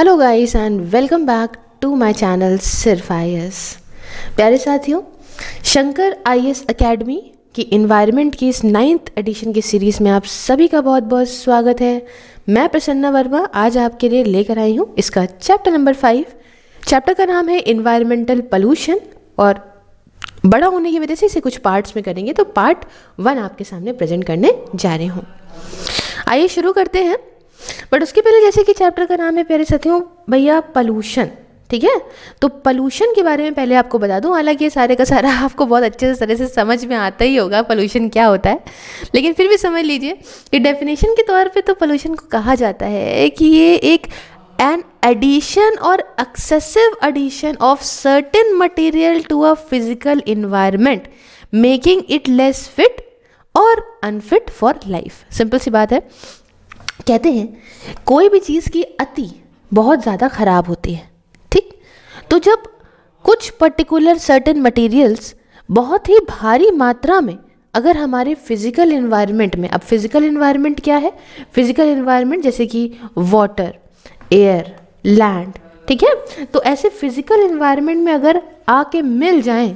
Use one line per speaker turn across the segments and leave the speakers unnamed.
Hello guys and welcome back to my channel Sirf IAS. प्यारे साथियों, Shankar IAS academy की environment की इस 9th एडिशन की सीरीज़ में आप सभी का बहुत बहुत स्वागत है। मैं प्रसन्ना वर्मा आज आपके लिए लेकर आई हूँ इसका चैप्टर नंबर 5। चैप्टर का नाम है इन्वायरमेंटल पोल्यूशन और बड़ा होने की वजह से इसे कुछ पार्ट्स में करेंगे, तो पार्ट 1 आपके सामने प्रेजेंट करने जा रही हूँ। आइए शुरू करते हैं। बट उसके पहले, जैसे कि चैप्टर का नाम है प्यारे साथियों भैया पोल्यूशन, ठीक है, तो पोल्यूशन के बारे में पहले आपको बता दूं। हालांकि ये सारे का सारा आपको बहुत अच्छे तरह से समझ में आता ही होगा पोल्यूशन क्या होता है, लेकिन फिर भी समझ लीजिए कि डेफिनेशन के तौर पे तो पोल्यूशन को कहा जाता है कि ये एक एन एडिशन और excessive addition of certain material to a physical environment making it less fit और अनफिट फॉर लाइफ। सिंपल सी बात है। कहते हैं कोई भी चीज़ की अति बहुत ज़्यादा ख़राब होती है, ठीक। तो जब कुछ पर्टिकुलर सर्टेन मटेरियल्स बहुत ही भारी मात्रा में अगर हमारे फिज़िकल इन्वायरमेंट में, अब फिज़िकल इन्वायरमेंट क्या है? फिज़िकल इन्वायरमेंट जैसे कि वाटर, एयर, लैंड, ठीक है, तो ऐसे फिज़िकल इन्वायरमेंट में अगर आके मिल जाएं,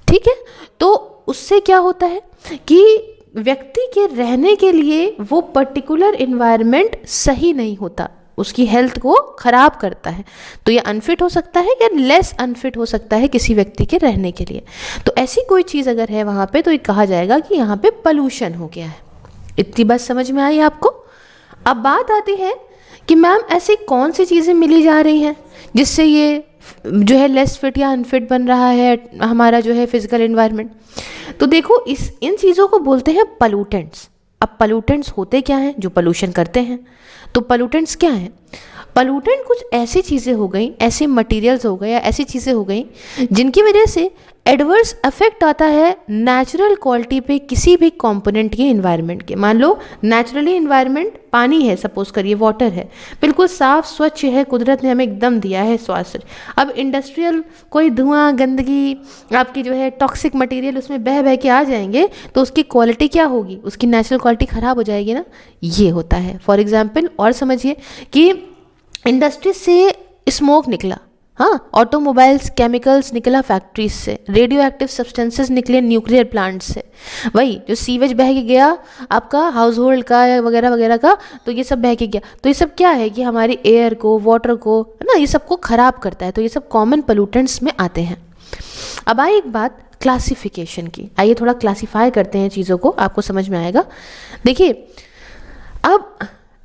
ठीक है, तो उससे क्या होता है कि व्यक्ति के रहने के लिए वो पर्टिकुलर इन्वायरमेंट सही नहीं होता, उसकी हेल्थ को ख़राब करता है। तो ये अनफिट हो सकता है या लेस अनफिट हो सकता है किसी व्यक्ति के रहने के लिए। तो ऐसी कोई चीज़ अगर है वहाँ पे, तो ये कहा जाएगा कि यहाँ पे पोल्यूशन हो गया है। इतनी बात समझ में आई आपको? अब बात आती है कि मैम ऐसी कौन सी चीज़ें मिली जा रही हैं जिससे ये जो है लेस फिट या अनफिट बन रहा है हमारा जो है फिजिकल इन्वायरमेंट। तो देखो, इन चीज़ों को बोलते हैं पोल्यूटेंट्स। अब पोल्यूटेंट्स होते क्या हैं? जो पोल्यूशन करते हैं। तो पोल्यूटेंट्स क्या हैं? पोल्यूटेंट कुछ ऐसी चीज़ें हो गई, ऐसे मटेरियल्स हो गए या ऐसी चीज़ें हो गई जिनकी वजह से एडवर्स इफेक्ट आता है नेचुरल क्वालिटी पे किसी भी कंपोनेंट के इन्वायरमेंट के। मान लो नेचुरली इन्वायरमेंट पानी है, सपोज करिए वाटर है, बिल्कुल साफ स्वच्छ है, कुदरत ने हमें एकदम दिया है स्वास्थ्य। अब इंडस्ट्रियल कोई धुआं, गंदगी, आपकी जो है टॉक्सिक मटेरियल उसमें बह बह के आ जाएंगे, तो उसकी क्वालिटी क्या होगी? उसकी नेचुरल क्वालिटी ख़राब हो जाएगी ना। ये होता है। फॉर एग्जाम्पल और समझिए कि इंडस्ट्री से स्मोक निकला, हाँ, ऑटोमोबाइल्स, केमिकल्स निकला फैक्ट्रीज से, रेडियो एक्टिव सब्सटेंसेस निकले न्यूक्लियर प्लांट से, वही जो सीवेज बह के गया आपका हाउस होल्ड का वगैरह वगैरह का, तो ये सब बह के गया। तो ये सब क्या है कि हमारी एयर को, वाटर को, है ना, ये सबको ख़राब करता है। तो ये सब कॉमन पोल्यूटेंट्स में आते हैं। अब आए एक बात क्लासिफिकेशन की। आइए थोड़ा क्लासीफाई करते हैं चीज़ों को, आपको समझ में आएगा। देखिए, अब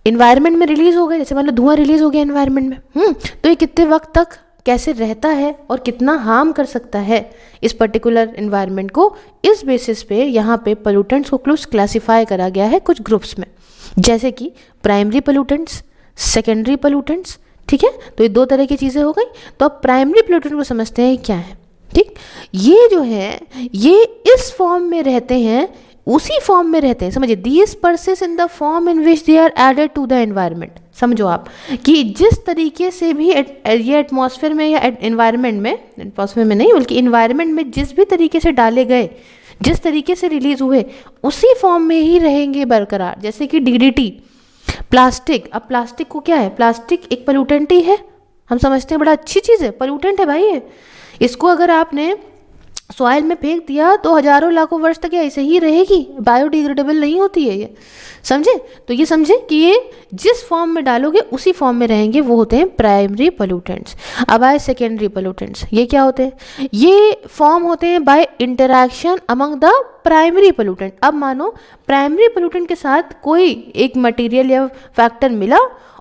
इन्वायरमेंट में रिलीज़ हो गए, जैसे मान लो धुआं रिलीज़ हो गया इन्वायरमेंट में, तो ये कितने वक्त तक कैसे रहता है और कितना हार्म कर सकता है इस पर्टिकुलर इन्वायरमेंट को, इस बेसिस पे यहाँ पे पोल्यूटेंट्स को क्लासिफाई करा गया है कुछ ग्रुप्स में, जैसे कि प्राइमरी पोल्यूटेंट्स, सेकेंडरी पोल्यूटेंट्स, ठीक है। तो ये दो तरह की चीज़ें हो गई। तो अब प्राइमरी पोल्यूटेंट को समझते हैं क्या है, ठीक। ये जो है ये इस फॉर्म में रहते हैं, उसी फॉर्म में रहते हैं, समझिए, these persist in the form in which they are added to the environment. समझो आप कि जिस तरीके से भी ये एटमॉस्फेयर में या एनवायरनमेंट में, एटमॉस्फेयर में नहीं बल्कि एनवायरनमेंट में जिस भी तरीके से डाले गए, जिस तरीके से रिलीज हुए, उसी फॉर्म में ही रहेंगे बरकरार। जैसे कि डीडीटी, प्लास्टिक। अब प्लास्टिक को क्या है? प्लास्टिक एक पोल्यूटेंट ही है, हम समझते हैं बड़ा अच्छी चीज़ है, पोल्यूटेंट है भाई ये। इसको अगर आपने सॉइल में फेंक दिया तो हजारों लाखों वर्ष तक ऐसे ही रहेगी, बायोडिग्रेडेबल नहीं होती है ये, समझे। तो ये समझे कि ये जिस फॉर्म में डालोगे उसी फॉर्म में रहेंगे, वो होते हैं प्राइमरी पोल्यूटेंट्स। अब आए सेकेंडरी पोल्यूटेंट्स। ये क्या होते हैं? ये फॉर्म होते हैं bye interaction among the primary pollutant. अब मानो प्राइमरी पोल्यूटेंट के साथ कोई एक मटेरियल या फैक्टर मिला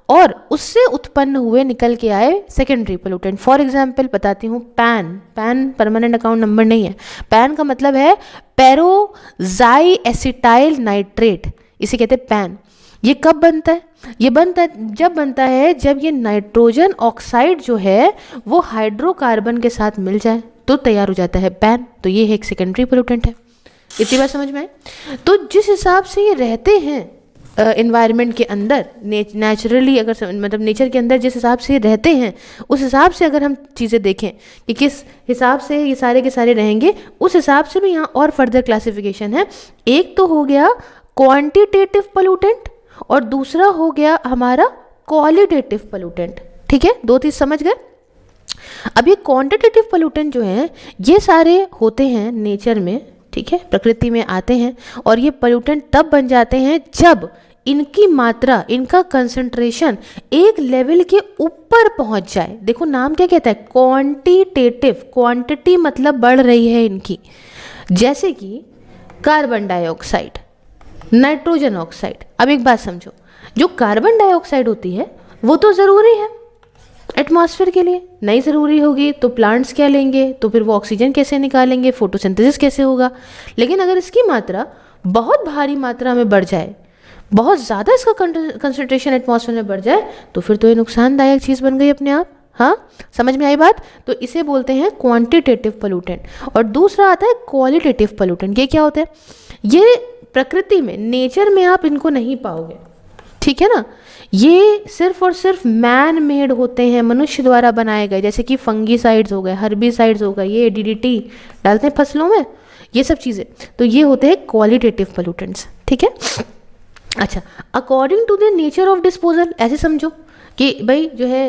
और उससे उत्पन्न हुए, निकल के आए सेकेंडरी पोल्यूटेंट। फॉर एग्जाम्पल बताती हूँ, पैन परमानेंट अकाउंट नंबर नहीं है। पैन का मतलब है पेरोजाई एसिटाइल नाइट्रेट, इसे कहते हैं पैन। ये कब बनता है? ये जब बनता है जब ये नाइट्रोजन ऑक्साइड जो है वो हाइड्रोकार्बन के साथ मिल जाए तो तैयार हो जाता है पैन। तो ये एक सेकेंडरी पोल्यूटेंट है। इतनी बात समझ में आए? तो जिस हिसाब से ये रहते हैं इन्वायरमेंट के अंदर, नेचुरली, अगर मतलब नेचर के अंदर जिस हिसाब से रहते हैं, उस हिसाब से अगर हम चीज़ें देखें कि किस हिसाब से ये सारे के सारे रहेंगे, उस हिसाब से भी यहाँ और फर्दर क्लासिफिकेशन है। एक तो हो गया क्वांटिटेटिव पोल्यूटेंट और दूसरा हो गया हमारा क्वालिटेटिव पोल्यूटेंट। ठीक है, 2 चीज समझ गए। अब ये क्वांटिटेटिव पोल्यूटेंट जो हैं ये सारे होते हैं नेचर में, ठीक है, प्रकृति में आते हैं, और ये पोल्यूटेंट तब बन जाते हैं जब इनकी मात्रा, इनका कंसंट्रेशन एक लेवल के ऊपर पहुंच जाए। देखो नाम क्या कहता है, क्वांटिटेटिव, क्वांटिटी मतलब बढ़ रही है इनकी, जैसे कि कार्बन डाइऑक्साइड, नाइट्रोजन ऑक्साइड। अब एक बात समझो, जो कार्बन डाइऑक्साइड होती है वो तो ज़रूरी है एटमॉस्फेयर के लिए, नहीं ज़रूरी होगी तो प्लांट्स क्या लेंगे, तो फिर वो ऑक्सीजन कैसे निकालेंगे, फोटोसिंथेसिस कैसे होगा। लेकिन अगर इसकी मात्रा बहुत भारी मात्रा में बढ़ जाए, बहुत ज़्यादा इसका कंसंट्रेशन एटमॉस्फेयर में बढ़ जाए, तो फिर तो ये नुकसानदायक चीज़ बन गई अपने आप। हाँ, समझ में आई बात। तो इसे बोलते हैं क्वांटिटेटिव पोल्यूटेंट। और दूसरा आता है क्वालिटेटिव पोल्यूटेंट। ये क्या होता है, ये प्रकृति में, नेचर में आप इनको नहीं पाओगे, ठीक है ना। ये सिर्फ और सिर्फ मैन मेड होते हैं, मनुष्य द्वारा बनाए गए, जैसे कि फंगीसाइड्स हो गए, हर्बिसाइड्स हो गए, ये डीडीटी डालते हैं फसलों में, ये सब चीज़ें, तो ये होते हैं क्वालिटेटिव पोल्यूटेंट्स, ठीक है। अच्छा, according to the nature of disposal, ऐसे समझो कि भाई जो है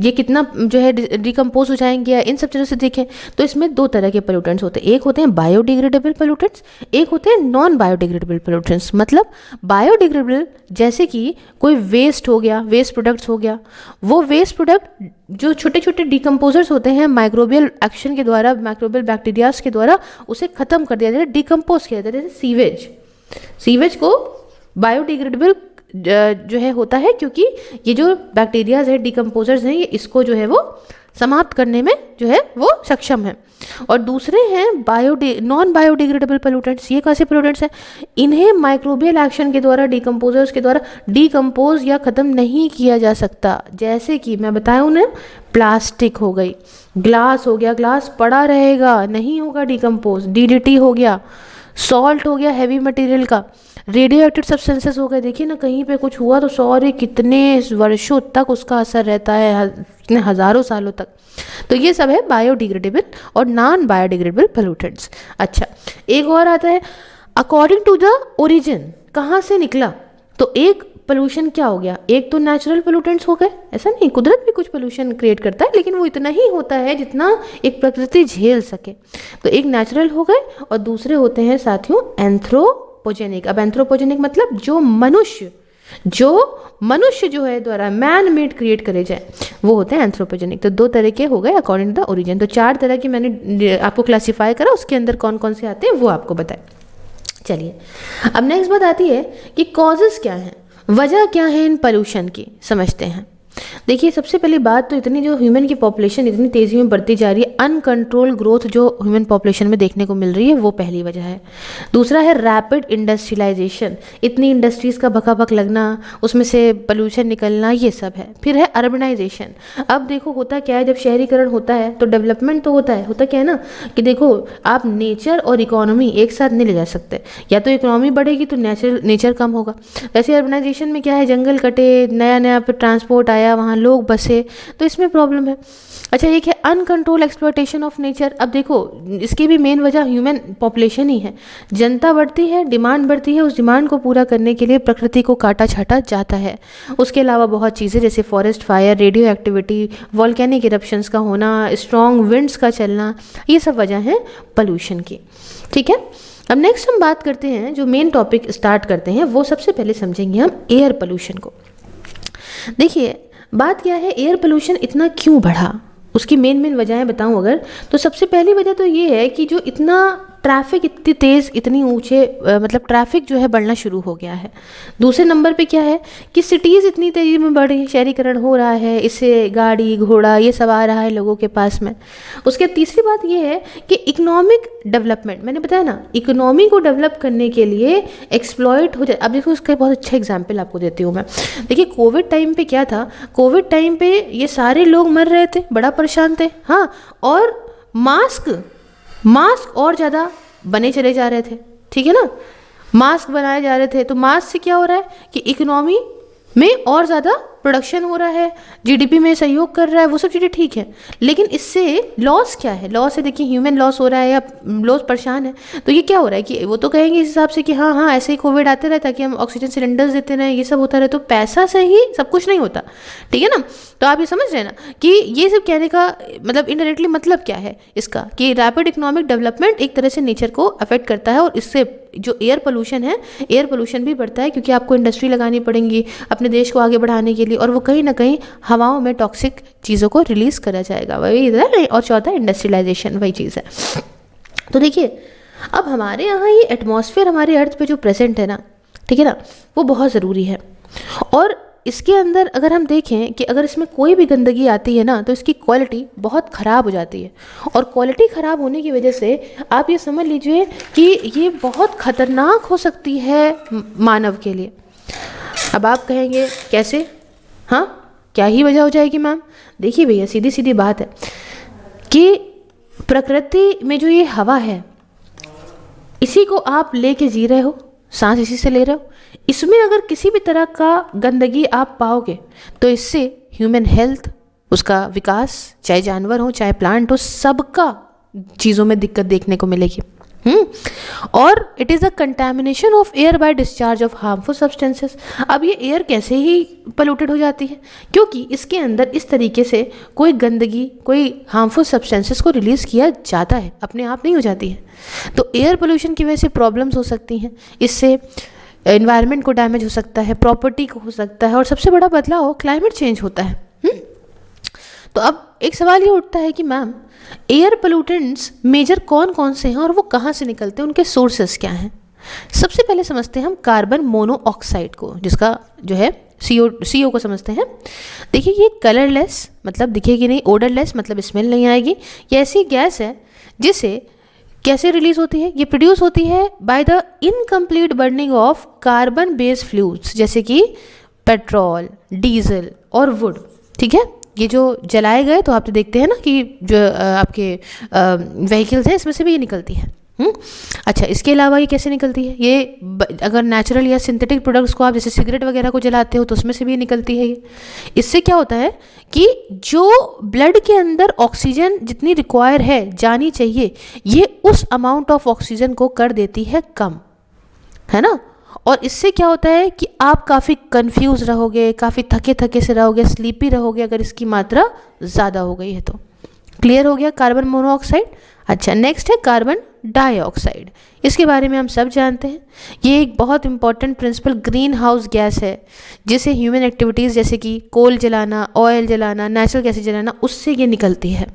ये कितना जो है डिकम्पोज हो जाएंगे, या इन सब चीज़ों से देखें तो इसमें 2 तरह के पोल्यूटेंट्स होते हैं। एक होते हैं बायोडिग्रेडेबल पोल्यूटेंट्स, एक होते हैं नॉन बायोडिग्रेडेबल पोल्यूटेंट्स। मतलब बायोडिग्रेडेबल जैसे कि कोई वेस्ट हो गया, वेस्ट प्रोडक्ट्स हो गया, वो वेस्ट प्रोडक्ट जो छोटे छोटे डिकम्पोजर्स होते हैं, माइक्रोबियल एक्शन के द्वारा, माइक्रोबियल बैक्टीरियाज के द्वारा उसे ख़त्म कर दिया जाता है, डिकम्पोज किया जाता है। जैसे सीवेज, सीवेज को बायोडिग्रेडेबल जो है होता है, क्योंकि ये जो बैक्टीरियाज है, डिकम्पोजर्स हैं, ये इसको जो है वो समाप्त करने में जो है वो सक्षम है। और दूसरे हैं नॉन बायोडिग्रेडेबल पोल्यूटेंट्स। ये कैसे पोल्यूटेंट्स हैं, इन्हें माइक्रोबियल एक्शन के द्वारा, डिकम्पोजर्स के द्वारा डिकम्पोज या ख़त्म नहीं किया जा सकता। जैसे कि मैं बताया उन्हें, प्लास्टिक हो गई, ग्लास हो गया, ग्लास पड़ा रहेगा, नहीं होगा डिकम्पोज, डीडीटी हो गया, सॉल्ट हो गया हैवी मटेरियल का, रेडियो एक्टिव सब्सटेंसेस हो गए। देखिए ना, कहीं पे कुछ हुआ तो सॉरी कितने वर्षों तक उसका असर रहता है, कितने हज़ारों सालों तक। तो ये सब है बायोडिग्रेडेबल और नॉन बायोडिग्रेडेबल पोल्यूटेंट्स। अच्छा, एक और आता है अकॉर्डिंग टू द ओरिजिन, कहाँ से निकला। तो एक पोल्यूशन क्या हो गया, एक तो नेचुरल पोल्यूटेंट्स हो गए, ऐसा नहीं, कुदरत भी कुछ पोल्यूशन क्रिएट करता है, लेकिन वो इतना ही होता है जितना एक प्रकृति झेल सके। तो एक नेचुरल हो गए, और दूसरे होते हैं साथियों एंथ्रोपोजेनिक। अब एंथ्रोपोजेनिक मतलब जो मनुष्य जो है द्वारा मैन मेड क्रिएट करे जाए, वो होते हैं एंथ्रोपोजेनिक। तो 2 तरह के हो गए अकॉर्डिंग टू द ओरिजिन। तो 4 तरह के मैंने आपको क्लासीफाई करा, उसके अंदर कौन कौन से आते हैं वो आपको बताए। चलिए, अब नेक्स्ट बात आती है कि कॉजेज़ क्या हैं, वजह क्या है इन पोल्यूशन की, समझते हैं। देखिए, सबसे पहली बात तो इतनी जो ह्यूमन की पॉपुलेशन इतनी तेज़ी में बढ़ती जा रही है, अनकंट्रोल ग्रोथ जो ह्यूमन पॉपुलेशन में देखने को मिल रही है, वो पहली वजह है। दूसरा है रैपिड इंडस्ट्रियलाइजेशन, इतनी इंडस्ट्रीज़ का भकाभक लगना, उसमें से पोल्यूशन निकलना, ये सब है। फिर है अर्बनाइजेशन। अब देखो होता क्या है, जब शहरीकरण होता है तो डेवलपमेंट तो होता है, होता क्या है ना कि देखो आप नेचर और इकोनॉमी एक साथ नहीं ले जा सकते, या तो इकोनॉमी बढ़ेगी तो नेचर कम होगा। वैसे अर्बनाइजेशन में क्या है, जंगल कटे, नया नया ट्रांसपोर्ट आया, वहाँ लोग बसे, तो इसमें प्रॉब्लम है। अच्छा, एक है अनकंट्रोल एक्सप्लॉयटेशन ऑफ नेचर। अब देखो इसकी भी मेन वजह ह्यूमन पॉपुलेशन ही है। जनता बढ़ती है, डिमांड बढ़ती है, उस डिमांड को पूरा करने के लिए प्रकृति को काटा छाटा जाता है। उसके अलावा बहुत चीज़ें जैसे forest fire, radio activity, volcanic eruptions का होना, स्ट्रॉन्ग विंड्स का चलना, ये सब वजह है पोल्यूशन की, ठीक है। अब नेक्स्ट हम बात करते हैं, जो मेन टॉपिक स्टार्ट करते हैं, वो सबसे पहले समझेंगे हम एयर पोल्यूशन को। देखिए बात क्या है, एयर पोल्यूशन इतना क्यों बढ़ा, उसकी मेन वजहें बताऊं अगर, तो सबसे पहली वजह तो ये है कि जो इतना ट्रैफिक इतनी तेज़, इतनी ऊंचे मतलब ट्रैफिक जो है बढ़ना शुरू हो गया है। दूसरे नंबर पे क्या है कि सिटीज़ इतनी तेज़ी में बढ़ रही, शहरीकरण हो रहा है, इससे गाड़ी घोड़ा ये सब आ रहा है लोगों के पास में। उसके तीसरी बात ये है कि इकोनॉमिक डेवलपमेंट, मैंने बताया ना, इकोनॉमी को डेवलप करने के लिए एक्सप्लॉइट हो जाए। अब देखो उसका बहुत अच्छा एग्जाम्पल आपको देती हूँ मैं। देखिए कोविड टाइम पे क्या था, कोविड टाइम पे ये सारे लोग मर रहे थे, बड़ा परेशान थे, हाँ, और मास्क और ज़्यादा बने चले जा रहे थे, ठीक है ना, मास्क बनाए जा रहे थे। तो मास्क से क्या हो रहा है कि इकोनॉमी में और ज़्यादा प्रोडक्शन हो रहा है, जीडीपी में सहयोग कर रहा है, वो सब चीज़ें ठीक है, लेकिन इससे लॉस क्या है? लॉस है, देखिए ह्यूमन लॉस हो रहा है या लोग परेशान है, तो ये क्या हो रहा है कि वो तो कहेंगे इस हिसाब से कि हाँ हाँ ऐसे ही कोविड आते रहे ताकि हम ऑक्सीजन सिलेंडर्स देते रहे, ये सब होता रहे, तो पैसा से ही सब कुछ नहीं होता, ठीक है ना। तो आप ये समझ रहे हैं ना कि ये सब कहने का मतलब इनडायरेक्टली मतलब क्या है इसका, कि रैपिड इकोनॉमिक डेवलपमेंट एक तरह से नेचर को अफेक्ट करता है, और इससे जो एयर पोल्यूशन है, एयर पोल्यूशन भी बढ़ता है, क्योंकि आपको इंडस्ट्री लगानी पड़ेंगी अपने देश को आगे बढ़ाने के लिए, और वो कहीं ना कहीं हवाओं में टॉक्सिक चीज़ों को रिलीज़ करा जाएगा, वही इधर। और चौथा इंडस्ट्रियलाइजेशन, वही चीज़ है। तो देखिए अब हमारे यहाँ ये एटमॉस्फेयर हमारे अर्थ पे जो प्रेजेंट है ना, ठीक है ना, वो बहुत ज़रूरी है। और इसके अंदर अगर हम देखें कि अगर इसमें कोई भी गंदगी आती है ना, तो इसकी क्वालिटी बहुत ख़राब हो जाती है, और क्वालिटी ख़राब होने की वजह से आप ये समझ लीजिए कि ये बहुत ख़तरनाक हो सकती है मानव के लिए। अब आप कहेंगे कैसे? हाँ, क्या ही वजह हो जाएगी मैम? देखिए भैया, सीधी सीधी बात है कि प्रकृति में जो ये हवा है, इसी को आप लेके जी रहे हो, सांस इसी से ले रहे हो, इसमें अगर किसी भी तरह का गंदगी आप पाओगे तो इससे ह्यूमन हेल्थ, उसका विकास, चाहे जानवर हो चाहे प्लांट हो, सबका चीज़ों में दिक्कत देखने को मिलेगी। और it is a contamination of air by discharge of harmful substances. अब ये एयर कैसे ही पोल्यूटेड हो जाती है? क्योंकि इसके अंदर इस तरीके से कोई गंदगी, कोई हार्मफुल सब्सटेंसेस को रिलीज़ किया जाता है, अपने आप नहीं हो जाती है। तो एयर पोल्यूशन की वजह से प्रॉब्लम्स हो सकती हैं, इससे एनवायरनमेंट को डैमेज हो सकता है, प्रॉपर्टी को हो सकता है, और सबसे बड़ा बदलाव क्लाइमेट चेंज होता है। तो अब एक सवाल ये उठता है कि मैम एयर पोल्यूटेंट्स मेजर कौन कौन से हैं और वो कहाँ से निकलते हैं, उनके सोर्सेस क्या हैं? सबसे पहले समझते हैं हम कार्बन मोनोऑक्साइड को, जिसका जो है CO को समझते हैं। देखिए ये कलरलेस, मतलब दिखेगी नहीं, ओडरलेस मतलब स्मेल नहीं आएगी, ये ऐसी गैस है जिसे कैसे रिलीज होती है? ये प्रोड्यूस होती है by the incomplete burning of carbon based fuels, जैसे कि पेट्रोल, डीजल और वुड, ठीक है। ये जो जलाए गए, तो आप तो देखते हैं ना कि जो आपके व्हीकल्स हैं, इसमें से भी ये निकलती है। अच्छा, इसके अलावा ये कैसे निकलती है? ये अगर नेचुरल या सिंथेटिक प्रोडक्ट्स को आप जैसे सिगरेट वगैरह को जलाते हो तो उसमें से भी ये निकलती है। ये इससे क्या होता है कि जो ब्लड के अंदर ऑक्सीजन जितनी रिक्वायर है, जानी चाहिए, ये उस अमाउंट ऑफ ऑक्सीजन को कर देती है कम, है ना। और इससे क्या होता है कि आप काफ़ी कंफ्यूज रहोगे, काफ़ी थके थके से रहोगे, स्लीपी रहोगे अगर इसकी मात्रा ज़्यादा हो गई है तो। क्लियर हो गया कार्बन मोनोऑक्साइड। अच्छा, नेक्स्ट है कार्बन डाइऑक्साइड। इसके बारे में हम सब जानते हैं, ये एक बहुत important principle green house gas है, जिसे ह्यूमन एक्टिविटीज़ जैसे कि कोल जलाना, ऑयल जलाना, नेचुरल गैसेज जलाना, उससे ये निकलती है।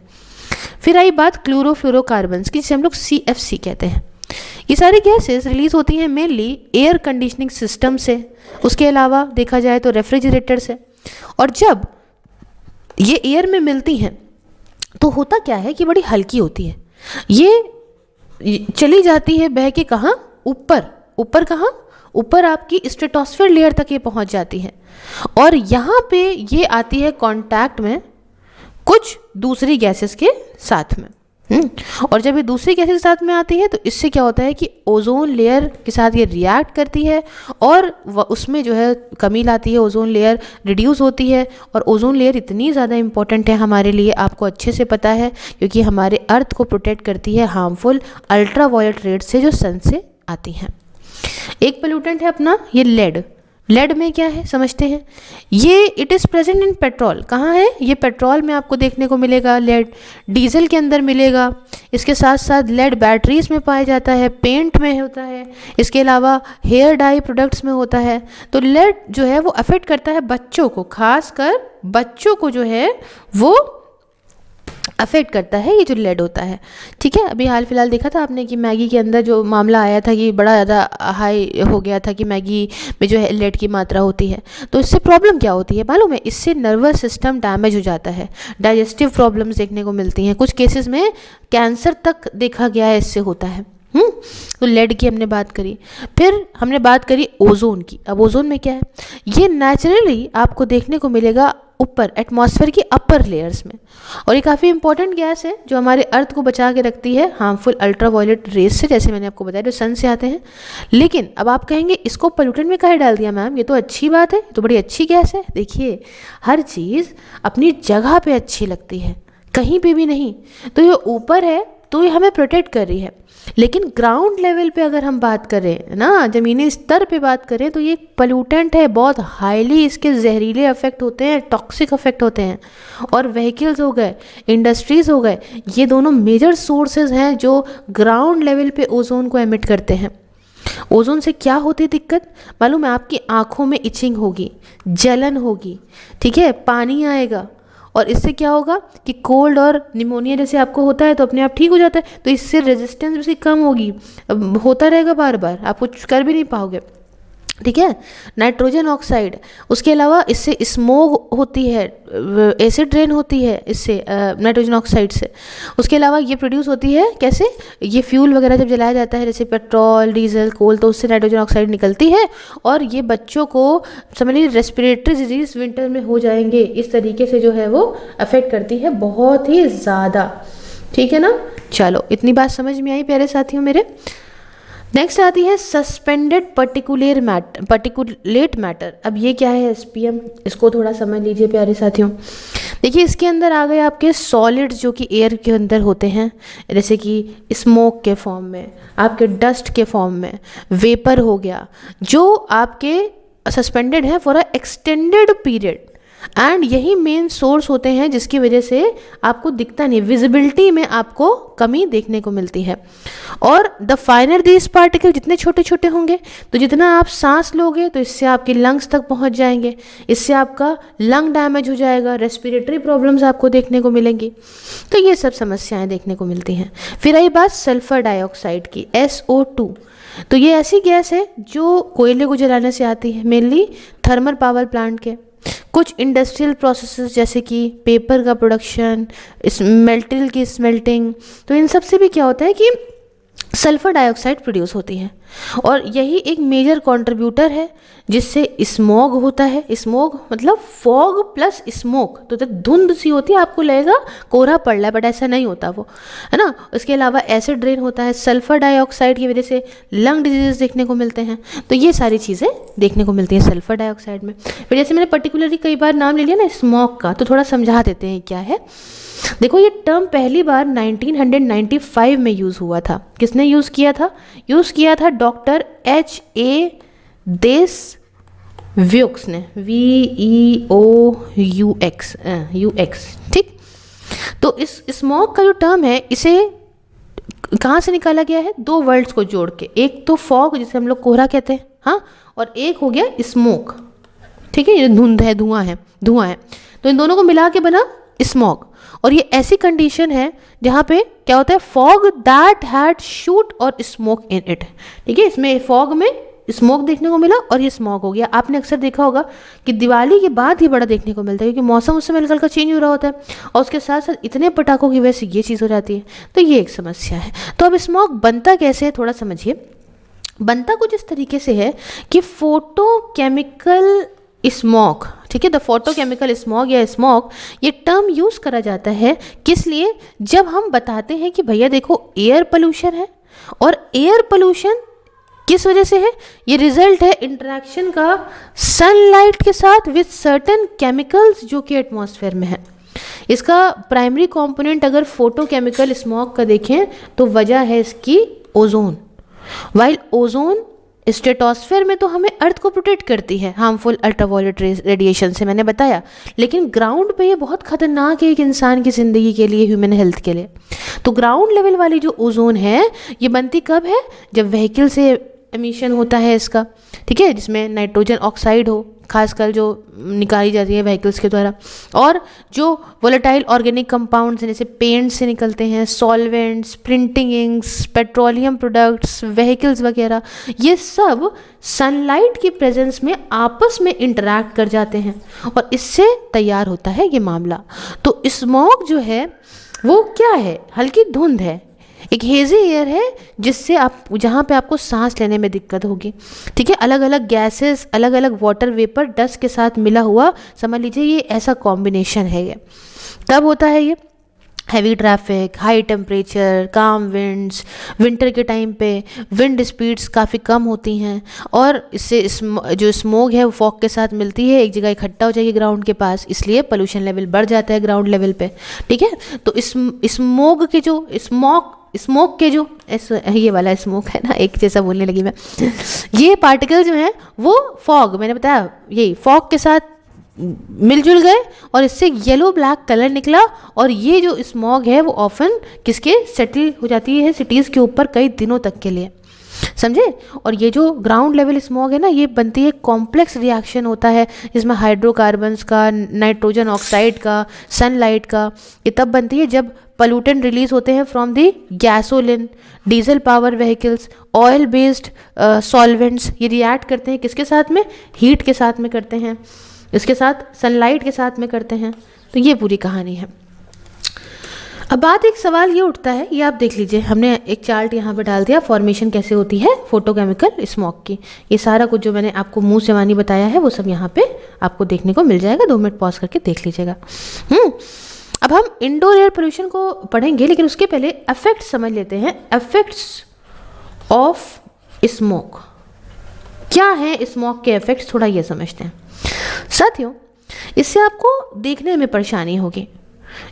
फिर आई बात क्लोरोफ्लोरोकार्बन्स की, जिसे हम लोग CFC कहते हैं। ये सारी गैसेस रिलीज होती हैं मेनली एयर कंडीशनिंग सिस्टम से, उसके अलावा देखा जाए तो रेफ्रिजरेटर से। और जब ये एयर में मिलती हैं तो होता क्या है कि बड़ी हल्की होती है, ये चली जाती है बह के कहाँ? ऊपर। ऊपर कहाँ? ऊपर आपकी स्ट्रेटोस्फीयर लेयर तक ये पहुँच जाती है, और यहाँ पे ये आती है कांटेक्ट में कुछ दूसरी गैसेस के साथ में। और जब ये दूसरी गैसेस के साथ में आती है तो इससे क्या होता है कि ओजोन लेयर के साथ ये रिएक्ट करती है, और उसमें जो है कमी लाती है, ओजोन लेयर रिड्यूस होती है। और ओजोन लेयर इतनी ज़्यादा इंपॉर्टेंट है हमारे लिए, आपको अच्छे से पता है, क्योंकि हमारे अर्थ को प्रोटेक्ट करती है हार्मफुल अल्ट्रा वायलेट रेड से जो सन से आती हैं। एक पोल्यूटेंट है अपना ये लेड। लेड में क्या है समझते हैं? ये it is present in petrol. कहाँ है ये? पेट्रोल में आपको देखने को मिलेगा लेड, डीजल के अंदर मिलेगा, इसके साथ साथ लेड बैटरीज में पाया जाता है, पेंट में होता है, इसके अलावा हेयर डाई प्रोडक्ट्स में होता है। तो लेड जो है वो अफेक्ट करता है बच्चों को, खासकर बच्चों को जो है वो अफेक्ट करता है ये जो लेड होता है, ठीक है। अभी हाल फिलहाल देखा था आपने कि मैगी के अंदर जो मामला आया था कि बड़ा ज़्यादा हाई हो गया था कि मैगी में जो है लेड की मात्रा होती है। तो इससे प्रॉब्लम क्या होती है मालूम है? इससे नर्वस सिस्टम डैमेज हो जाता है, डाइजेस्टिव प्रॉब्लम्स देखने को मिलती हैं, कुछ केसेस में कैंसर तक देखा गया है इससे होता है। तो लेड की हमने बात करी, फिर हमने बात करी ओजोन की। अब ओजोन में क्या है, ये नेचुरली आपको देखने को मिलेगा ऊपर एटमॉस्फेयर की अपर लेयर्स में, और ये काफ़ी इंपॉर्टेंट गैस है जो हमारे अर्थ को बचा के रखती है हार्मफुल अल्ट्रावायलेट रेस से, जैसे मैंने आपको बताया जो सन से आते हैं। लेकिन अब आप कहेंगे इसको पोल्यूटेंट में काहे डाल दिया मैम, ये तो अच्छी बात है, ये तो बड़ी अच्छी गैस है। देखिए हर चीज़ अपनी जगह पे अच्छी लगती है, कहीं पे भी नहीं। तो ये ऊपर है तो ये हमें प्रोटेक्ट कर रही है, लेकिन ग्राउंड लेवल पे अगर हम बात करें ना, ज़मीनी स्तर पे बात करें, तो ये पोल्यूटेंट है, बहुत हाईली इसके जहरीले इफेक्ट होते हैं, टॉक्सिक इफेक्ट होते हैं। और व्हीकल्स हो गए, इंडस्ट्रीज़ हो गए, ये दोनों मेजर सोर्सेज हैं जो ग्राउंड लेवल पे ओजोन को एमिट करते हैं। ओजोन से क्या होती है दिक्कत मालूम है, आपकी आँखों में इचिंग होगी, जलन होगी, ठीक है, पानी आएगा, और इससे क्या होगा कि कोल्ड और निमोनिया जैसे आपको होता है तो अपने आप ठीक हो जाता है, तो इससे रेजिस्टेंस भी कम होगी, होता रहेगा बार बार, आप कुछ कर भी नहीं पाओगे, ठीक है। नाइट्रोजन ऑक्साइड, उसके अलावा इससे स्मोग होती है, एसिड रेन होती है इससे नाइट्रोजन ऑक्साइड से। उसके अलावा ये प्रोड्यूस होती है कैसे, ये फ्यूल वगैरह जब जलाया जाता है जैसे पेट्रोल डीजल कोल, तो उससे नाइट्रोजन ऑक्साइड निकलती है, और ये बच्चों को समझ लीजिए रेस्पिरेटरी डिजीज विंटर में हो जाएंगे, इस तरीके से जो है वो अफेक्ट करती है बहुत ही ज़्यादा, ठीक है ना। चलो इतनी बात समझ में आई प्यारे साथियों मेरे। नेक्स्ट आती है सस्पेंडेड पर्टिकुलेट मैटर। अब ये क्या है एसपीएम, इसको थोड़ा समझ लीजिए प्यारे साथियों। देखिए इसके अंदर आ गए आपके सॉलिड्स जो कि एयर के अंदर होते हैं, जैसे कि स्मोक के फॉर्म में, आपके डस्ट के फॉर्म में, वेपर हो गया, जो आपके सस्पेंडेड है for a extended period, and यही मेन सोर्स होते हैं जिसकी वजह से आपको दिखता नहीं, विजिबिलिटी में आपको कमी देखने को मिलती है। और द फाइनर दीज पार्टिकल, जितने छोटे छोटे होंगे तो जितना आप सांस लोगे तो इससे आपके लंग्स तक पहुंच जाएंगे, इससे आपका लंग डैमेज हो जाएगा, रेस्पिरेटरी प्रॉब्लम्स आपको देखने को मिलेंगी, तो ये सब समस्याएं देखने को मिलती हैं। फिर आई बात सल्फर डाइऑक्साइड की, SO2, तो ये ऐसी गैस है जो कोयले को जलाने से आती है, मेनली थर्मल पावर प्लांट के, कुछ इंडस्ट्रियल प्रोसेसेस जैसे कि पेपर का प्रोडक्शन, मेटल की स्मेल्टिंग, तो इन सब से भी क्या होता है कि सल्फर डाइऑक्साइड प्रोड्यूस होती है, और यही एक मेजर कंट्रीब्यूटर है जिससे स्मॉग होता है। स्मॉग मतलब फॉग प्लस स्मोक, तो धुंध सी होती है, आपको लगेगा कोहरा पड़ रहा है, बट ऐसा नहीं होता वो, है ना। उसके अलावा एसिड रेन होता है, सल्फर डाइऑक्साइड की वजह से लंग डिजीज देखने को मिलते हैं, तो ये सारी चीज़ें देखने को मिलती हैं सल्फर डाइऑक्साइड में। फिर जैसे मैंने पर्टिकुलरली कई बार नाम ले लिया ना स्मॉग का, तो थोड़ा समझा देते हैं क्या है। देखो ये टर्म पहली बार 1995 में यूज़ हुआ था। किसने यूज़ किया था? यूज़ किया था डॉक्टर HA देस व्यूक्स ने, VEOUX, ठीक। तो इस स्मॉग का जो टर्म है इसे कहाँ से निकाला गया है? दो वर्ड्स को जोड़ के, एक तो फॉग जिसे हम लोग कोहरा कहते हैं, हाँ, और एक हो गया स्मोक, ठीक है, ये धुंध है, धुआं है, तो इन दोनों को मिला के बना स्मॉग। और ये ऐसी कंडीशन है जहाँ पे क्या होता है, फॉग दैट हैड शूट और स्मोक इन इट, ठीक है, इसमें फॉग में स्मोक देखने को मिला और ये स्मॉग हो गया। आपने अक्सर देखा होगा कि दिवाली के बाद ही बड़ा देखने को मिलता है, क्योंकि मौसम उस समय हल्का हल्का चेंज हो रहा होता है, और उसके साथ साथ इतने पटाखों की वजह से ये चीज़ हो जाती है, तो ये एक समस्या है। तो अब स्मॉग बनता कैसे है थोड़ा समझिए। बनता कुछ इस तरीके से है कि फोटोकेमिकल स्मॉग, ठीक है, द फोटोकेमिकल स्मॉग या स्मॉग, ये टर्म यूज़ करा जाता है किस लिए? जब हम बताते हैं कि भैया देखो एयर पोल्यूशन है, और एयर पोल्यूशन किस वजह से है? ये रिजल्ट है इंटरेक्शन का सनलाइट के साथ विद सर्टेन केमिकल्स जो कि एटमॉस्फेयर में है। इसका प्राइमरी कंपोनेंट अगर फोटोकेमिकल स्मॉग का देखें तो वजह है इसकी ओजोन। वाइल ओजोन स्ट्रेटोस्फेयर में तो हमें अर्थ को प्रोटेक्ट करती है हार्मफुल अल्ट्रावायलेट रेडिएशन से, मैंने बताया, लेकिन ग्राउंड पे ये बहुत खतरनाक है एक इंसान की ज़िंदगी के लिए, ह्यूमन हेल्थ के लिए। तो ग्राउंड लेवल वाली जो ओजोन है ये बनती कब है? जब व्हीकल से एमिशन होता है इसका, ठीक है, जिसमें नाइट्रोजन ऑक्साइड हो, खासकर जो निकाली जाती है व्हीकल्स के द्वारा, और जो वोलेटाइल ऑर्गेनिक कंपाउंड्स जैसे पेंट से निकलते हैं, solvents, printing inks, petroleum products, vehicles वगैरह, ये सब सनलाइट की प्रेजेंस में आपस में इंटरैक्ट कर जाते हैं और इससे तैयार होता है ये मामला। तो स्मॉग जो है वो क्या है? हल्की धुंध है, एक हेजी एयर है जिससे आप, जहाँ पे आपको सांस लेने में दिक्कत होगी, ठीक है। अलग अलग गैसेस, अलग अलग वाटर वेपर डस्ट के साथ मिला हुआ, समझ लीजिए ये ऐसा कॉम्बिनेशन है। ये कब होता है? ये हैवी ट्रैफिक, हाई टेम्परेचर, काम विंड्स, विंटर के टाइम पे विंड स्पीड्स काफ़ी कम होती हैं, और इससे जो स्मोक है वो फॉग के साथ मिलती है, एक जगह इकट्ठा हो जाएगी ग्राउंड के पास, इसलिए पोल्यूशन लेवल बढ़ जाता है ग्राउंड लेवल पे, ठीक है। तो इस स्मोक के जो स्मोक के जो ये वाला स्मोक है ना, एक जैसा बोलने लगी मैं, ये पार्टिकल जो हैं वो फॉग, मैंने बताया यही फॉग के साथ मिलजुल गए और इससे येलो ब्लैक कलर निकला, और ये जो स्मॉग है वो ऑफन किसके सेटल हो जाती है सिटीज़ के ऊपर कई दिनों तक के लिए, समझे। और ये जो ग्राउंड लेवल स्मॉग है ना, ये बनती है कॉम्प्लेक्स रिएक्शन होता है, जिसमें हाइड्रोकार्बन्स का, नाइट्रोजन ऑक्साइड का, सनलाइट का, ये तब बनती है जब पोल्यूटेंट रिलीज होते हैं from the gasoline, diesel power vehicles, oil based solvents. ये रिएक्ट करते हैं किसके साथ में? हीट के साथ में करते हैं, इसके साथ सनलाइट के साथ में करते हैं। तो ये पूरी कहानी है। अब बात, एक सवाल ये उठता है, ये आप देख लीजिए, हमने एक चार्ट यहाँ पे डाल दिया, फॉर्मेशन कैसे होती है फोटोकेमिकल स्मॉग की। ये सारा कुछ जो मैंने आपको मुंह से वानी बताया है वो सब यहाँ पे आपको देखने को मिल जाएगा। 2 मिनट पॉज करके देख लीजिएगा। अब हम इंडोर एयर पोल्यूशन को पढ़ेंगे, लेकिन उसके पहले इफेक्ट समझ लेते हैं। इफेक्ट्स ऑफ स्मोक क्या है, स्मोक के इफेक्ट्स थोड़ा ये समझते हैं साथियों। इससे आपको देखने में परेशानी होगी,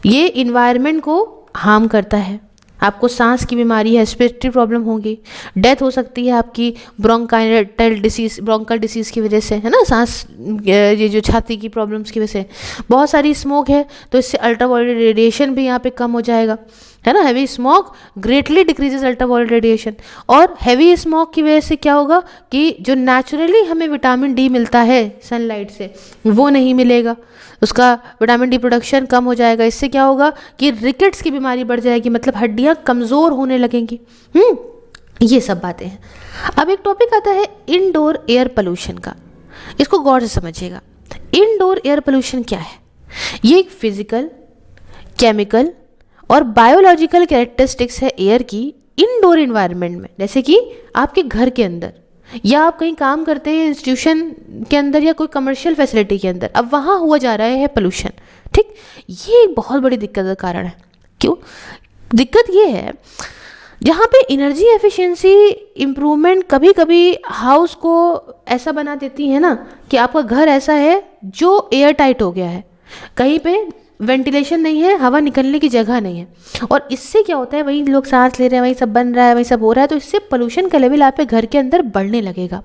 ये इन्वायरमेंट को हार्म करता है, आपको सांस की बीमारी है, रेस्पिरेटरी प्रॉब्लम होगी, डेथ हो सकती है आपकी ब्रोंकाइटल डिसीज़ की वजह से, है ना, सांस ये जो छाती की प्रॉब्लम्स की वजह से। बहुत सारी स्मोक है तो इससे अल्ट्रावायलेट रेडिएशन भी यहाँ पे कम हो जाएगा, है ना। Heavy smoke greatly decreases ultraviolet radiation, और हैवी स्मोक की वजह से क्या होगा कि जो नेचुरली हमें विटामिन डी मिलता है सनलाइट से वो नहीं मिलेगा, उसका विटामिन डी प्रोडक्शन कम हो जाएगा। इससे क्या होगा कि रिकेट्स की बीमारी बढ़ जाएगी, मतलब हड्डियाँ कमज़ोर होने लगेंगी। ये सब बातें हैं। अब एक टॉपिक आता है इनडोर एयर पोल्यूशन का, इसको गौर से समझिएगा। इनडोर एयर पोल्यूशन क्या है? ये एक फिजिकल, केमिकल और बायोलॉजिकल कैरेक्टरिस्टिक्स है एयर की इनडोर इन्वायरमेंट में, जैसे कि आपके घर के अंदर, या आप कहीं काम करते हैं इंस्टीट्यूशन के अंदर या कोई कमर्शियल फैसिलिटी के अंदर, अब वहाँ हुआ जा रहा है पोल्यूशन, ठीक। ये एक बहुत बड़ी दिक्कत का कारण है। क्यों? दिक्कत ये है, जहाँ पे एनर्जी एफिशिएंसी इम्प्रूवमेंट कभी कभी हाउस को ऐसा बना देती है ना कि आपका घर ऐसा है जो एयर टाइट हो गया है, कहीं पे वेंटिलेशन नहीं है, हवा निकलने की जगह नहीं है, और इससे क्या होता है, वहीं लोग सांस ले रहे हैं, वहीं सब बन रहा है, वहीं सब हो रहा है, तो इससे पोल्यूशन का लेवल आपके घर के अंदर बढ़ने लगेगा।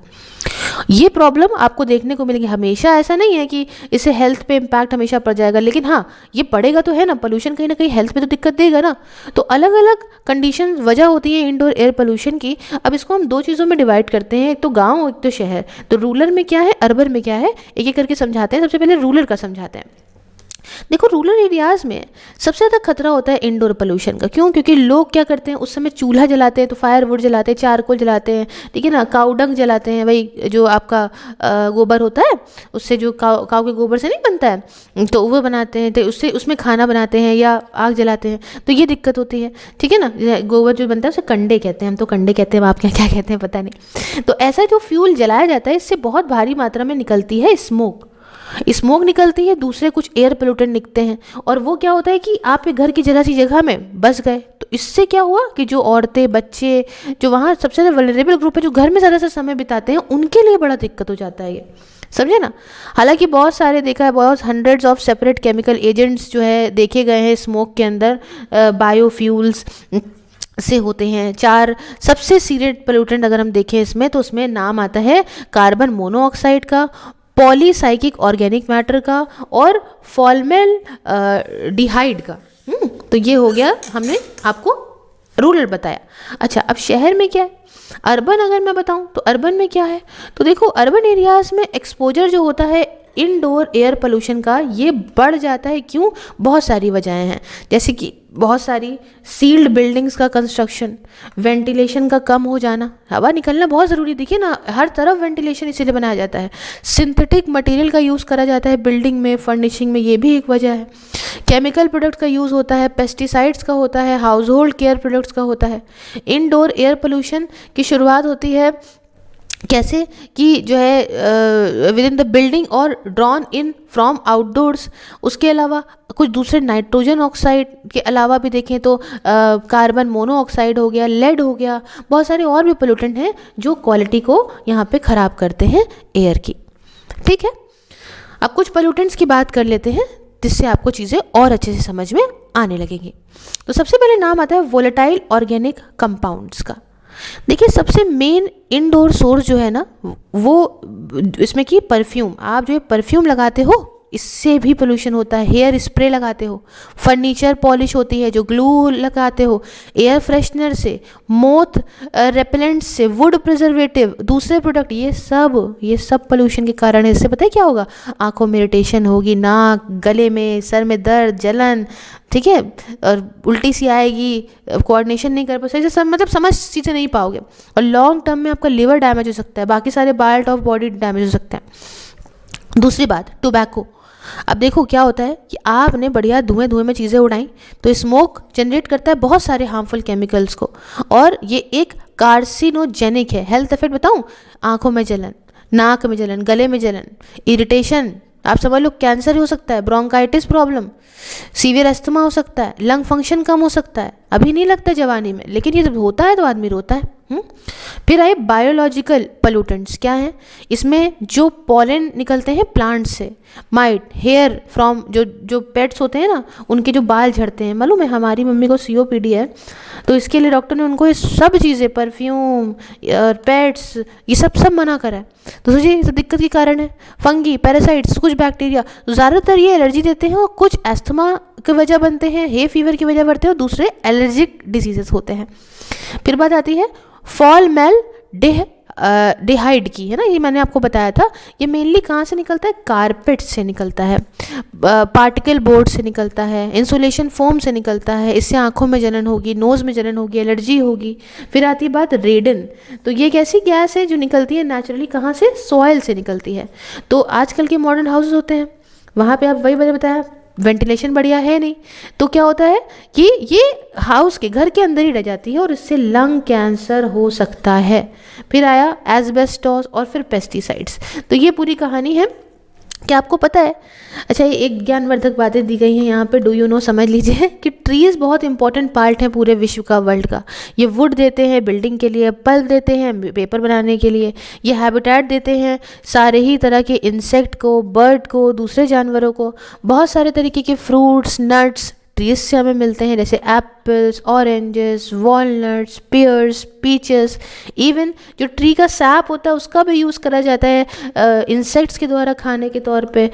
ये प्रॉब्लम आपको देखने को मिलेगी। हमेशा ऐसा नहीं है कि इससे हेल्थ पे इम्पैक्ट हमेशा पड़ जाएगा, लेकिन हाँ ये पड़ेगा तो है ना, पोल्यूशन कहीं ना कहीं हेल्थ पे तो दिक्कत देगा ना। तो अलग अलग कंडीशन वजह होती है इंडोर एयर पोल्यूशन की। अब इसको हम 2 चीज़ों में डिवाइड करते हैं, एक तो गाँव, एक तो शहर। तो रूरल में क्या है, अर्बन में क्या है, एक एक करके समझाते हैं। सबसे पहले रूरल का समझाते हैं। देखो, रूरल एरियाज़ में सबसे ज़्यादा खतरा होता है इंडोर पोल्यूशन का। क्यों? क्योंकि लोग क्या करते हैं, उस समय चूल्हा जलाते हैं, तो फायरवुड जलाते हैं, चारकोल जलाते हैं, ठीक है ना, काउडंग जलाते हैं, वही जो आपका गोबर होता है, उससे जो काऊ के गोबर से नहीं बनता है, तो वो बनाते हैं, तो उससे उसमें खाना बनाते हैं या आग जलाते हैं, तो ये दिक्कत होती है, ठीक है ना। गोबर जो बनता है उसे कंडे कहते हैं, हम तो कंडे कहते हैं, आप क्या क्या कहते हैं पता नहीं। तो ऐसा जो फ्यूल जलाया जाता है, इससे बहुत भारी मात्रा में निकलती है स्मोक निकलती है, दूसरे कुछ एयर पोल्यूटेंट निकलते हैं, और वो क्या होता है कि आपके घर की जगह सी जगह में बस गए। तो इससे क्या हुआ कि जो औरतें, बच्चे, जो वहाँ सबसे ज़्यादा वल्नरेबल ग्रुप है, जो घर में ज़्यादा से समय बिताते हैं, उनके लिए बड़ा दिक्कत हो जाता है ये, समझे ना। हालांकि बहुत सारे देखा है, बहुत hundreds of separate chemical agents जो है देखे गए हैं स्मोक के अंदर, बायोफ्यूल्स से होते हैं। 4 सबसे सीरियस पोल्यूटेंट अगर हम देखें इसमें, तो उसमें नाम आता है कार्बन मोनोऑक्साइड का, पॉलीसाइक्लिक ऑर्गेनिक मैटर का, और फॉर्मेल्डिहाइड का। तो ये हो गया, हमने आपको रूरल बताया। अच्छा, अब शहर में क्या है, अर्बन अगर मैं बताऊं तो अर्बन में क्या है, तो देखो अर्बन एरियाज़ में एक्सपोजर जो होता है इनडोर एयर पोल्यूशन का, ये बढ़ जाता है। क्यों? बहुत सारी वजहें हैं, जैसे कि बहुत सारी सील्ड बिल्डिंग्स का कंस्ट्रक्शन, वेंटिलेशन का कम हो जाना, हवा निकलना बहुत ज़रूरी, देखिए ना हर तरफ वेंटिलेशन इसीलिए बनाया जाता है। सिंथेटिक मटेरियल का यूज़ करा जाता है बिल्डिंग में, फर्निशिंग में, ये भी एक वजह है। केमिकल प्रोडक्ट का यूज़ होता है, पेस्टिसाइड्स का होता है, हाउस होल्ड केयर प्रोडक्ट्स का होता है। इनडोर एयर पोल्यूशन की शुरुआत होती है कैसे कि जो है विद इन द बिल्डिंग और ड्रॉन इन फ्रॉम आउटडोर्स। उसके अलावा कुछ दूसरे नाइट्रोजन ऑक्साइड के अलावा भी देखें तो कार्बन मोनोऑक्साइड हो गया, लेड हो गया, बहुत सारे और भी पोल्यूटेंट हैं जो क्वालिटी को यहाँ पे ख़राब करते हैं एयर की। ठीक है, अब कुछ पोल्यूटेंट्स की बात कर लेते हैं जिससे आपको चीज़ें और अच्छे से समझ में आने लगेंगी। तो सबसे पहले नाम आता है वोलेटाइल ऑर्गेनिक कंपाउंड्स का। देखिए सबसे मेन इनडोर सोर्स जो है ना वो इसमें की परफ्यूम। आप जो है परफ्यूम लगाते हो इससे भी पोल्यूशन होता है, हेयर स्प्रे लगाते हो, फर्नीचर पॉलिश होती है जो ग्लू लगाते हो, एयर फ्रेशनर से, मोथ रेपेलेंट से, वुड प्रिजर्वेटिव, दूसरे प्रोडक्ट, ये सब पोल्यूशन के कारण है। इससे पता है क्या होगा, आंखों में इरिटेशन होगी, नाक, गले में, सर में दर्द, जलन, ठीक है, और उल्टी सी आएगी, कोऑर्डिनेशन नहीं कर पाओगे, सब मतलब समझ चीज़ें नहीं पाओगे, और लॉन्ग टर्म में आपका लिवर डैमेज हो सकता है, बाकी सारे पार्ट ऑफ बॉडी डैमेज हो सकता है। दूसरी बात टोबैको। अब देखो क्या होता है कि आपने बढ़िया धुएं में चीज़ें उड़ाई तो स्मोक जनरेट करता है बहुत सारे हार्मफुल केमिकल्स को, और ये एक कार्सिनोजेनिक है। हेल्थ इफेक्ट बताऊं, आंखों में जलन, नाक में जलन, गले में जलन, इरिटेशन, आप समझ लो कैंसर हो सकता है, ब्रोंकाइटिस प्रॉब्लम, सीवियर अस्थमा हो सकता है, लंग फंक्शन कम हो सकता है। अभी नहीं लगता जवानी में, लेकिन ये जब होता है तो आदमी रोता है। फिर आए बायोलॉजिकल पोल्यूटेंट्स। क्या है इसमें, जो पॉलन निकलते हैं प्लांट से, माइट, हेयर फ्रॉम जो पेट्स होते हैं ना उनके जो बाल झड़ते हैं, मालूम है हमारी मम्मी को COPD है, तो इसके लिए डॉक्टर ने उनको ये सब चीज़ें, परफ्यूम और पेट्स, ये सब मना करा है। तो सोचिए ये सब दिक्कत के कारण है। फंगी, पैरासाइट्स, कुछ बैक्टीरिया, ज़्यादातर ये एलर्जी देते हैं, और कुछ एस्थमा की वजह बनते हैं, हे फीवर की वजह बनते हैं, और दूसरे एलर्जिक डिजीजेस होते हैं। फिर बात आती है फॉर्मल डिहाइड की, है ना, ये मैंने आपको बताया था। ये मेनली कहाँ से निकलता है, कारपेट से निकलता है, पार्टिकल बोर्ड से निकलता है, इंसुलेशन फोम से निकलता है। इससे आंखों में जलन होगी, नोज़ में जलन होगी, एलर्जी होगी। फिर आती है बात रेडन। तो ये एक ऐसी गैस है जो निकलती है नेचुरली, कहाँ से, सॉइल से निकलती है। तो आजकल के मॉडर्न हाउसेस होते हैं वहाँ पे आप वही मैंने बताया वेंटिलेशन बढ़िया है नहीं, तो क्या होता है कि ये हाउस के घर के अंदर ही रह जाती है और इससे लंग कैंसर हो सकता है। फिर आया एस्बेस्टॉस और फिर पेस्टिसाइड्स। तो ये पूरी कहानी है। क्या आपको पता है, अच्छा ये एक ज्ञानवर्धक बातें दी गई हैं यहाँ पे, डू यू नो, समझ लीजिए कि ट्रीज़ बहुत इंपॉर्टेंट पार्ट हैं पूरे विश्व का, वर्ल्ड का। ये वुड देते हैं बिल्डिंग के लिए, पल्प देते हैं पेपर बनाने के लिए, ये हैबिटेट देते हैं सारे ही तरह के इंसेक्ट को, बर्ड को, दूसरे जानवरों को। बहुत सारे तरीके के फ्रूट्स, नट्स ट्रीज से हमें मिलते हैं, जैसे apples, oranges, walnuts, pears, peaches. Even जो ट्री का सैप होता है उसका भी यूज़ करा जाता है इंसेक्ट्स के द्वारा खाने के तौर पे,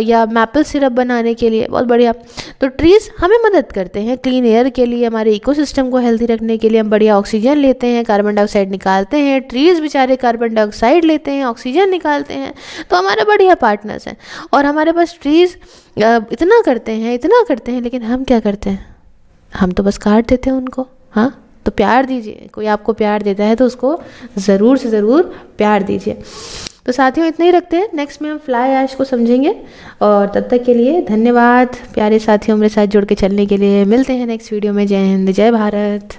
या मैपल सिरप बनाने के लिए। बहुत बढ़िया। तो ट्रीज़ हमें मदद करते हैं क्लीन एयर के लिए, हमारे इकोसिस्टम को हेल्दी रखने के लिए। हम बढ़िया ऑक्सीजन लेते हैं, कार्बन डाइऑक्साइड निकालते हैं, ट्रीज़ बेचारे कार्बन डाइऑक्साइड लेते हैं, ऑक्सीजन निकालते हैं। तो हमारे बढ़िया पार्टनर्स हैं। और हमारे पास ट्रीज़ इतना करते हैं, लेकिन हम क्या करते हैं, हम तो बस काट देते हैं उनको। हाँ, तो प्यार दीजिए, कोई आपको प्यार देता है तो उसको ज़रूर से ज़रूर प्यार दीजिए। तो साथियों इतना ही रखते हैं, नेक्स्ट में हम फ्लाई ऐश को समझेंगे। और तब तक के लिए धन्यवाद प्यारे साथियों, मेरे साथ जुड़ के चलने के लिए। मिलते हैं नेक्स्ट वीडियो में। जय हिंद, जय भारत।